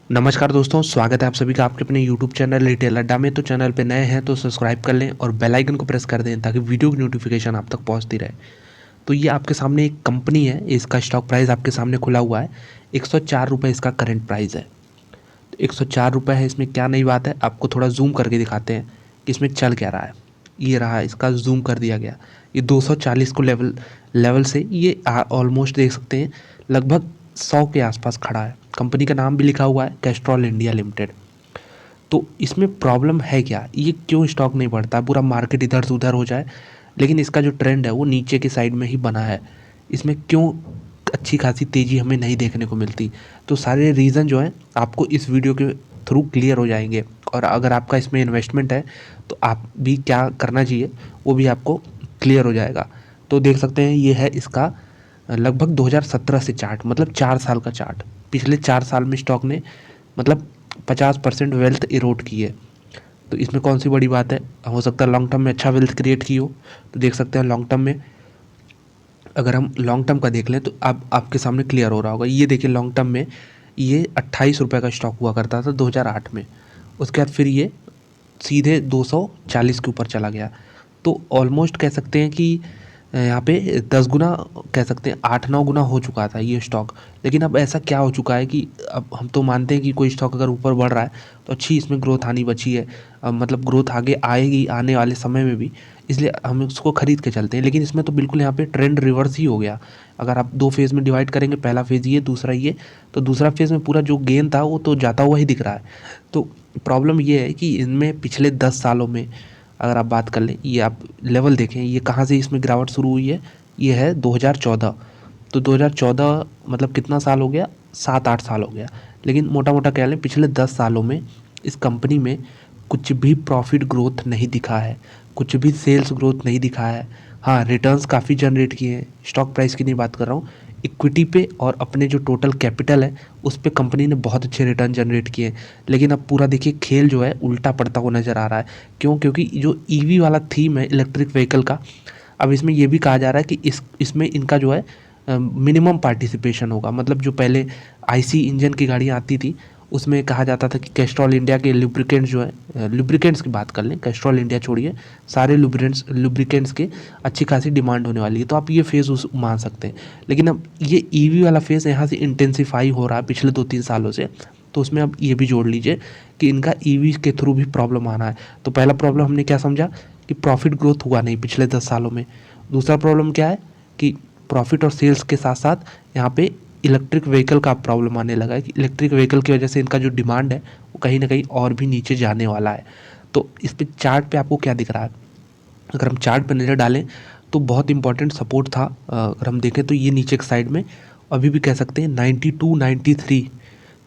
नमस्कार दोस्तों, स्वागत है आप सभी का आपके अपने यूट्यूब चैनल रिटेल अड्डा में। तो चैनल पे नए हैं तो सब्सक्राइब कर लें और बेल आइकन को प्रेस कर दें ताकि वीडियो की नोटिफिकेशन आप तक पहुंचती रहे। तो ये आपके सामने एक कंपनी है, इसका स्टॉक प्राइस आपके सामने खुला हुआ है। 104 रुपये इसका करंट प्राइस है। तो 104 रुपये है, इसमें क्या नई बात है आपको थोड़ा जूम करके दिखाते हैं कि इसमें चल क्या रहा है। ये रहा, इसका जूम कर दिया गया। ये 240 को लेवल से ये ऑलमोस्ट देख सकते हैं लगभग 100 के आसपास खड़ा है। कंपनी का नाम भी लिखा हुआ है कैस्ट्रॉल इंडिया लिमिटेड। तो इसमें प्रॉब्लम है क्या, ये क्यों स्टॉक नहीं बढ़ता, पूरा मार्केट इधर से उधर हो जाए लेकिन इसका जो ट्रेंड है वो नीचे की साइड में ही बना है। इसमें क्यों अच्छी खासी तेज़ी हमें नहीं देखने को मिलती। तो सारे रीज़न जो हैं आपको इस वीडियो के थ्रू क्लियर हो जाएंगे। और अगर आपका इसमें इन्वेस्टमेंट है तो आप भी क्या करना चाहिए वो भी आपको क्लियर हो जाएगा। तो देख सकते हैं ये है इसका लगभग 2017 से चार्ट, मतलब 4 साल का चार्ट। पिछले 4 साल में स्टॉक ने मतलब 50% वेल्थ इरोड की है। तो इसमें कौन सी बड़ी बात है, हो सकता है लॉन्ग टर्म में अच्छा वेल्थ क्रिएट की हो। तो देख सकते हैं लॉन्ग टर्म में, अगर हम लॉन्ग टर्म का देख लें तो आपके सामने क्लियर हो रहा होगा। ये देखिए लॉन्ग टर्म में ये 28 रुपये का स्टॉक हुआ करता था 2008 में। उसके बाद फिर ये सीधे 240 के ऊपर चला गया। तो ऑलमोस्ट कह सकते हैं कि यहाँ पे 10 गुना, कह सकते हैं 8-9 गुना हो चुका था ये स्टॉक। लेकिन अब ऐसा क्या हो चुका है कि अब हम तो मानते हैं कि कोई स्टॉक अगर ऊपर बढ़ रहा है तो अच्छी इसमें ग्रोथ आनी बची है। मतलब ग्रोथ आगे आएगी आने वाले समय में भी, इसलिए हम उसको खरीद के चलते हैं। लेकिन इसमें तो बिल्कुल यहाँ पे ट्रेंड रिवर्स ही हो गया। अगर आप दो फेज़ में डिवाइड करेंगे, पहला फेज़ ये दूसरा ये, तो दूसरा फेज़ में पूरा जो गेन था वो तो जाता हुआ ही दिख रहा है। तो प्रॉब्लम ये है कि इनमें पिछले 10 सालों में अगर आप बात कर लें, ये आप लेवल देखें ये कहाँ से इसमें गिरावट शुरू हुई है। ये है 2014। तो 2014 मतलब कितना साल हो गया, 7-8 साल हो गया। लेकिन मोटा मोटा कह लें पिछले 10 सालों में इस कंपनी में कुछ भी प्रॉफिट ग्रोथ नहीं दिखा है, कुछ भी सेल्स ग्रोथ नहीं दिखा है। हाँ, रिटर्न्स काफ़ी जनरेट किए हैं, स्टॉक प्राइस की नहीं बात कर रहा हूँ, इक्विटी पे और अपने जो टोटल कैपिटल है उस पे कंपनी ने बहुत अच्छे रिटर्न जनरेट किए। लेकिन अब पूरा देखिए खेल जो है उल्टा पड़ता हुआ नज़र आ रहा है। क्यों? क्योंकि जो ईवी वाला थीम है इलेक्ट्रिक व्हीकल का, अब इसमें ये भी कहा जा रहा है कि इसमें इनका जो है मिनिमम पार्टिसिपेशन होगा। मतलब जो पहले आईसी इंजन की गाड़ियाँ आती थी उसमें कहा जाता था कि कैस्ट्रॉल इंडिया के लुब्रिकेंट्स जो है, लुब्रिकेंट्स की बात कर लें, कैस्ट्रॉल इंडिया छोड़िए, सारे लुब्रिकेंट्स के अच्छी खासी डिमांड होने वाली है। तो आप ये फेज़ उस मान सकते हैं। लेकिन अब ये ईवी वाला फेज़ यहाँ से इंटेंसिफाई हो रहा है पिछले 2-3 सालों से। तो उसमें अब ये भी जोड़ लीजिए कि इनका ईवी के थ्रू भी प्रॉब्लम आना है। तो पहला प्रॉब्लम हमने क्या समझा कि प्रॉफिट ग्रोथ हुआ नहीं पिछले 10 सालों में। दूसरा प्रॉब्लम क्या है कि प्रॉफिट और सेल्स के साथ साथ यहाँ पे इलेक्ट्रिक व्हीकल का प्रॉब्लम आने लगा है कि इलेक्ट्रिक व्हीकल की वजह से इनका जो डिमांड है वो कहीं ना कहीं और भी नीचे जाने वाला है। तो इस पे चार्ट पे आपको क्या दिख रहा है, अगर हम चार्ट पर नज़र डालें तो बहुत इंपॉर्टेंट सपोर्ट था। अगर हम देखें तो ये नीचे की साइड में अभी भी कह सकते हैं 92-93।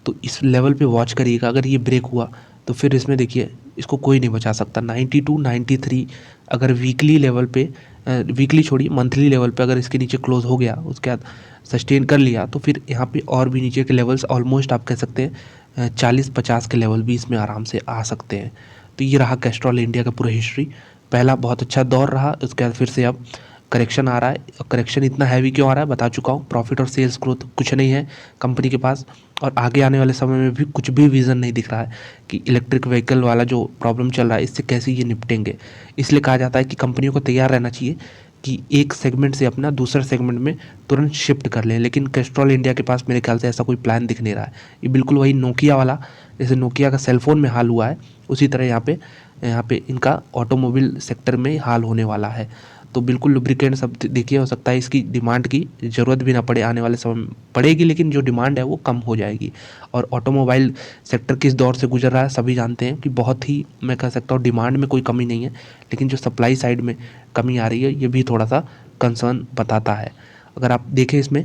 तो इस लेवल पे वॉच करिएगा, अगर ये ब्रेक हुआ तो फिर इसमें देखिए इसको कोई नहीं बचा सकता। 92-93 अगर वीकली लेवल पे, वीकली छोड़िए मंथली लेवल पे अगर इसके नीचे क्लोज हो गया, उसके बाद सस्टेन कर लिया, तो फिर यहाँ पे और भी नीचे के लेवल्स ऑलमोस्ट आप कह सकते हैं 40-50 के लेवल भी इसमें आराम से आ सकते हैं। तो ये रहा कैस्ट्रॉल इंडिया का पूरा हिस्ट्री। पहला बहुत अच्छा दौर रहा, उसके बाद फिर से अब करेक्शन आ रहा है। करेक्शन इतना हैवी क्यों आ रहा है बता चुका हूँ। प्रॉफिट और सेल्स ग्रोथ कुछ नहीं है कंपनी के पास, और आगे आने वाले समय में भी कुछ भी विज़न नहीं दिख रहा है कि इलेक्ट्रिक व्हीकल वाला जो प्रॉब्लम चल रहा है इससे कैसे ये निपटेंगे। इसलिए कहा जाता है कि कंपनियों को तैयार रहना चाहिए कि एक सेगमेंट से अपना दूसरे सेगमेंट में तुरंत शिफ्ट कर लें। लेकिन कैस्ट्रॉल इंडिया के पास मेरे ख्याल से ऐसा कोई प्लान दिख नहीं रहा है। ये बिल्कुल वही नोकिया वाला, जैसे नोकिया का सेलफोन में हाल हुआ है उसी तरह यहाँ पे इनका ऑटोमोबाइल सेक्टर में हाल होने वाला है। तो बिल्कुल लुब्रिकेंट सब देखिए, हो सकता है इसकी डिमांड की ज़रूरत भी ना पड़े, आने वाले समय में पड़ेगी लेकिन जो डिमांड है वो कम हो जाएगी। और ऑटोमोबाइल सेक्टर किस दौर से गुजर रहा है सभी जानते हैं कि बहुत ही, मैं कह सकता हूँ डिमांड में कोई कमी नहीं है, लेकिन जो सप्लाई साइड में कमी आ रही है ये भी थोड़ा सा कंसर्न बताता है। अगर आप देखें इसमें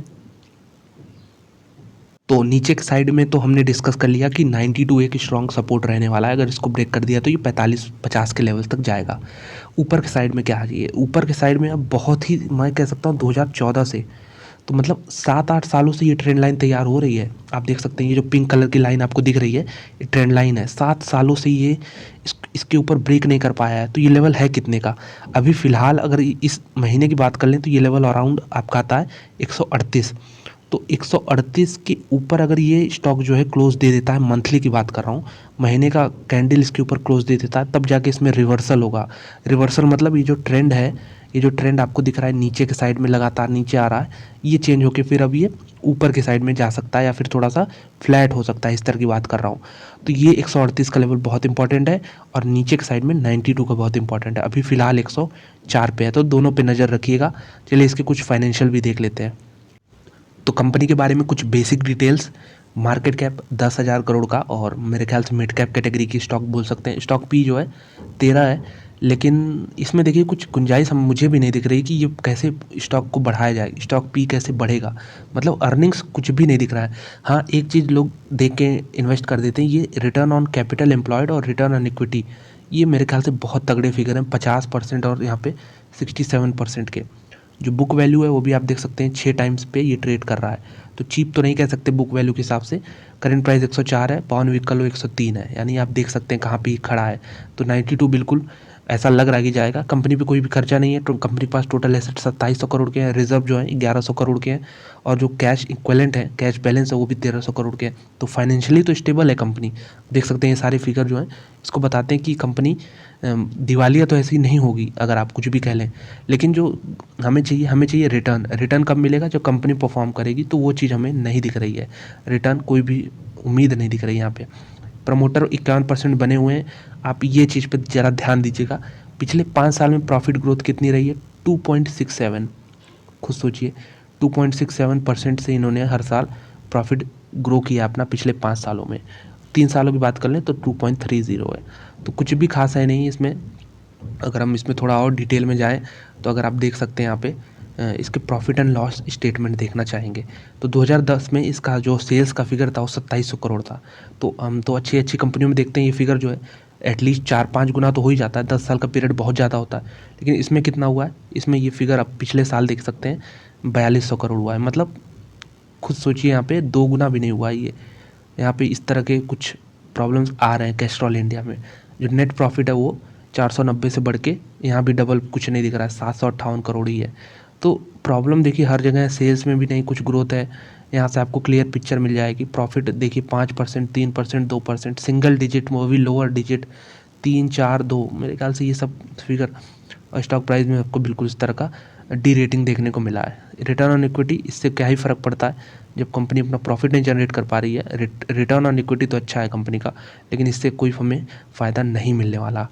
तो नीचे के साइड में तो हमने डिस्कस कर लिया कि 92 एक स्ट्रॉन्ग सपोर्ट रहने वाला है। अगर इसको ब्रेक कर दिया तो ये 45-50 के लेवल तक जाएगा। ऊपर के साइड में क्या आ जाइए, ऊपर के साइड में अब बहुत ही, मैं कह सकता हूँ 2014 से, तो मतलब 7-8 सालों से ये ट्रेंड लाइन तैयार हो रही है। आप देख सकते हैं ये जो पिंक कलर की लाइन आपको दिख रही है ये ट्रेंड लाइन है। 7 सालों से ये इसके ऊपर ब्रेक नहीं कर पाया है। तो ये लेवल है कितने का, अभी फ़िलहाल अगर इस महीने की बात कर लें तो ये लेवल अराउंड आपका आता है 138। तो 138 के ऊपर अगर ये स्टॉक जो है क्लोज दे देता है, मंथली की बात कर रहा हूँ, महीने का कैंडल इसके ऊपर क्लोज दे देता है, तब जाके इसमें रिवर्सल होगा। रिवर्सल मतलब ये जो ट्रेंड है, ये जो ट्रेंड आपको दिख रहा है नीचे के साइड में लगातार नीचे आ रहा है, ये चेंज होके फिर अब ये ऊपर के साइड में जा सकता है या फिर थोड़ा सा फ्लैट हो सकता है, इस तरह की बात कर रहा हूँ। तो ये 138 का लेवल बहुत इंपॉर्टेंट है और नीचे के साइड में 92 का बहुत इंपॉर्टेंट है। अभी फिलहाल 104 पे है, तो दोनों पे नज़र रखिएगा। चलिए इसके कुछ फाइनेंशियल भी देख लेते हैं। तो कंपनी के बारे में कुछ basic details, market cap 10,000 crore का और मेरे ख्याल से मिड कैप कैटेगरी की स्टॉक बोल सकते हैं। स्टॉक पी जो है 13 है, लेकिन इसमें देखिए कुछ गुंजाइश हम मुझे भी नहीं दिख रही कि ये कैसे स्टॉक को बढ़ाया जाए, स्टॉक पी कैसे बढ़ेगा, मतलब अर्निंग्स कुछ भी नहीं दिख रहा है। हाँ, एक चीज़ लोग देख के इन्वेस्ट कर देते हैं, ये रिटर्न ऑन कैपिटल एम्प्लॉयड और रिटर्न ऑन इक्विटी, ये मेरे ख्याल से बहुत तगड़े फिगर हैं, 50% और यहाँ पे 67% के। जो बुक वैल्यू है वो भी आप देख सकते हैं 6 टाइम्स पे ये ट्रेड कर रहा है, तो चीप तो नहीं कह सकते बुक वैल्यू के हिसाब से। करंट प्राइस 104 है, पाउंड वीक का लो 103 है, यानी आप देख सकते हैं कहाँ पे खड़ा है। तो 92 बिल्कुल ऐसा लग रहा है कि जाएगा। कंपनी पे कोई भी खर्चा नहीं है, तो कंपनी के पास टोटल एसेट 2700 करोड़ के हैं, रिजर्व जो है 1100 करोड़ के हैं और जो कैश इक्विवेलेंट है, कैश बैलेंस है वो भी 1300 करोड़ के हैं। तो फाइनेंशियली तो स्टेबल है कंपनी। देख सकते हैं ये सारे फिगर जो हैं इसको बताते हैं कि कंपनी दिवालिया तो ऐसी नहीं होगी अगर आप कुछ भी कह लें, लेकिन जो हमें चाहिए रिटर्न। रिटर्न कब मिलेगा? जब कंपनी परफॉर्म करेगी, तो वो चीज़ हमें नहीं दिख रही है। रिटर्न कोई भी उम्मीद नहीं दिख रही यहाँ पे। प्रमोटर 51% बने हुए हैं। आप ये चीज़ पे ज़रा ध्यान दीजिएगा। पिछले 5 साल में प्रॉफिट ग्रोथ कितनी रही है? 2.67। खुद सोचिए, 2.67% से इन्होंने हर साल प्रॉफिट ग्रो किया अपना पिछले 5 सालों में। 3 सालों की बात कर लें तो 2.30 है, तो कुछ भी खास है नहीं इसमें। अगर हम इसमें थोड़ा और डिटेल में जाएँ, तो अगर आप देख सकते हैं यहाँ पे इसके प्रॉफिट एंड लॉस स्टेटमेंट देखना चाहेंगे, तो 2010 में इसका जो सेल्स का फिगर था वो 2700 करोड़ था। तो हम तो अच्छी कंपनियों में देखते हैं ये फिगर जो है एटलीस्ट 4-5 गुना तो हो ही जाता है, 10 साल का पीरियड बहुत ज़्यादा होता है। लेकिन इसमें कितना हुआ है? इसमें ये फिगर आप पिछले साल देख सकते हैं 4200 करोड़ हुआ है, मतलब खुद सोचिए यहाँ पे 2 गुना भी नहीं हुआ है ये। यहाँ पे इस तरह के कुछ प्रॉब्लम्स आ रहे हैं कैस्ट्रॉल इंडिया में। जो नेट प्रॉफिट है वो 490 से बढ़ के यहाँ भी डबल कुछ नहीं दिख रहा है, 758 करोड़ ही है। तो प्रॉब्लम देखिए हर जगह है, सेल्स में भी नहीं कुछ ग्रोथ है। यहाँ से आपको क्लियर पिक्चर मिल जाएगी। प्रॉफिट देखिए 5%, 3%, 2%, सिंगल डिजिट में वो भी लोअर डिजिट 3, 4, 2, मेरे ख्याल से ये सब फिगर। और स्टॉक प्राइस में आपको बिल्कुल इस तरह का डी रेटिंग देखने को मिला है। रिटर्न ऑन इक्विटी, इससे क्या ही फ़र्क पड़ता है जब कंपनी अपना प्रॉफिट नहीं जनरेट कर पा रही है। रिटर्न ऑन इक्विटी तो अच्छा है कंपनी का, लेकिन इससे कोई हमें फ़ायदा नहीं मिलने वाला।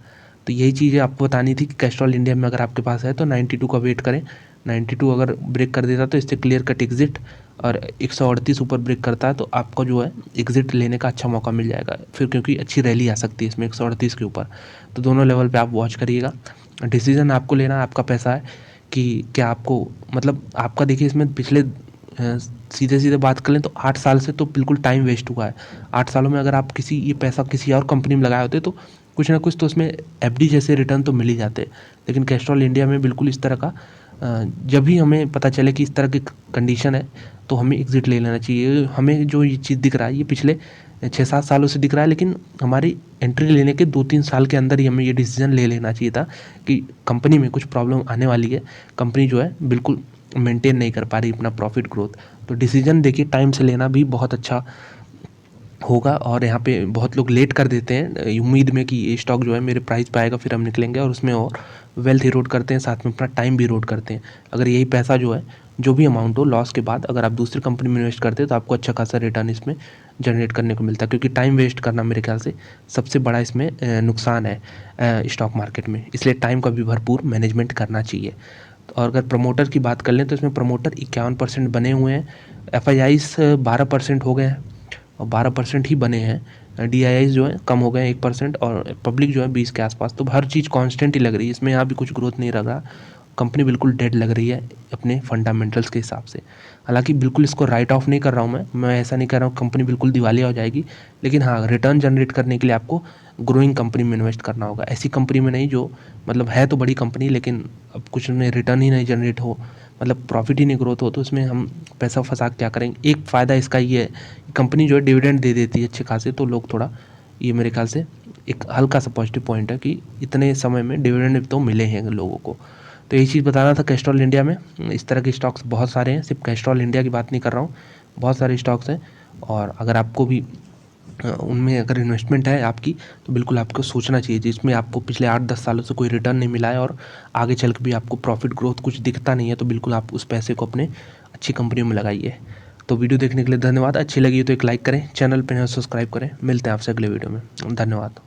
तो यही चीज़ें आपको बतानी थी कि कैस्ट्रॉल इंडिया में अगर आपके पास है तो 92 का वेट करें। 92 अगर ब्रेक कर देता तो इससे क्लियर कट एग्जिट, और 138 ऊपर ब्रेक करता है तो आपको जो है एग्जिट लेने का अच्छा मौका मिल जाएगा फिर, क्योंकि अच्छी रैली आ सकती है इसमें 138 के ऊपर। तो दोनों लेवल पे आप वॉच करिएगा। डिसीजन आपको लेना है, आपका पैसा है कि क्या आपको, मतलब आपका देखिए इसमें पिछले सीधे बात कर लें तो 8 साल से तो बिल्कुल टाइम वेस्ट हुआ है। 8 सालों में अगर आप ये पैसा किसी और कंपनी में लगाए होते तो कुछ ना कुछ तो उसमें एफडी जैसे रिटर्न तो मिल ही जाते। लेकिन कैस्ट्रॉल इंडिया में बिल्कुल इस तरह का जब भी हमें पता चले कि इस तरह की कंडीशन है तो हमें एग्ज़िट ले लेना चाहिए। हमें जो ये चीज़ दिख रहा है ये पिछले 6-7 सालों से दिख रहा है, लेकिन हमारी एंट्री लेने के 2-3 साल के अंदर ही हमें ये डिसीज़न ले लेना चाहिए था कि कंपनी में कुछ प्रॉब्लम आने वाली है। कंपनी जो है बिल्कुल मेंटेन नहीं कर पा रही अपना प्रॉफिट ग्रोथ। तो डिसीज़न देखिए टाइम से लेना भी बहुत अच्छा होगा। और यहाँ पे बहुत लोग लेट कर देते हैं उम्मीद में कि ये स्टॉक जो है मेरे प्राइस पे आएगा फिर हम निकलेंगे, और उसमें और वेल्थ इरोड करते हैं, साथ में अपना टाइम भी इरोड करते हैं। अगर यही पैसा जो है जो भी अमाउंट हो लॉस के बाद अगर आप दूसरी कंपनी में इन्वेस्ट करते हैं तो आपको अच्छा खासा रिटर्न इसमें जनरेट करने को मिलता है, क्योंकि टाइम वेस्ट करना मेरे ख्याल से सबसे बड़ा इसमें नुकसान है स्टॉक मार्केट में। इसलिए टाइम का भी भरपूर मैनेजमेंट करना चाहिए। और अगर प्रमोटर की बात कर लें तो इसमें प्रमोटर 51% बने हुए हैं, एफआईआईस 12% हो गए हैं और 12% ही बने हैं। डीआईआईस जो है कम हो गए 1%, और पब्लिक जो है 20 के आसपास। तो हर चीज़ कांस्टेंट ही लग रही है इसमें, यहाँ भी कुछ ग्रोथ नहीं लग रहा। कंपनी बिल्कुल डेड लग रही है अपने फंडामेंटल्स के हिसाब से। हालांकि बिल्कुल इसको राइट ऑफ नहीं कर रहा हूँ मैं ऐसा नहीं कर रहा हूँ कंपनी बिल्कुल दिवालिया हो जाएगी, लेकिन हाँ रिटर्न जनरेट करने के लिए आपको ग्रोइंग कंपनी में इन्वेस्ट करना होगा। ऐसी कंपनी में नहीं जो मतलब है तो बड़ी कंपनी लेकिन अब कुछ उन्हें रिटर्न ही नहीं जनरेट हो, मतलब प्रॉफिट ही नहीं ग्रोथ हो, तो इसमें हम पैसा फंसा क्या करेंगे। एक फ़ायदा इसका ये है कंपनी जो है डिविडेंड दे देती है अच्छे खासे, तो लोग थोड़ा, ये मेरे ख्याल से एक हल्का सा पॉजिटिव पॉइंट है कि इतने समय में डिविडेंड तो मिले हैं लोगों को। तो यही चीज़ बता रहा था कैस्ट्रॉल इंडिया में। इस तरह के स्टॉक्स बहुत सारे हैं, सिर्फ कैस्ट्रॉल इंडिया की बात नहीं कर रहा हूँ, बहुत सारे स्टॉक्स हैं। और अगर आपको भी उनमें अगर इन्वेस्टमेंट है आपकी, तो बिल्कुल आपको सोचना चाहिए जिसमें आपको पिछले 8-10 सालों से कोई रिटर्न नहीं मिला है और आगे चल के भी आपको प्रॉफिट ग्रोथ कुछ दिखता नहीं है, तो बिल्कुल आप उस पैसे को अपने अच्छी कंपनियों में लगाइए। तो वीडियो देखने के लिए धन्यवाद। अच्छी लगी तो एक लाइक करें, चैनल पर सब्सक्राइब करें। मिलते हैं आपसे अगले वीडियो में। धन्यवाद।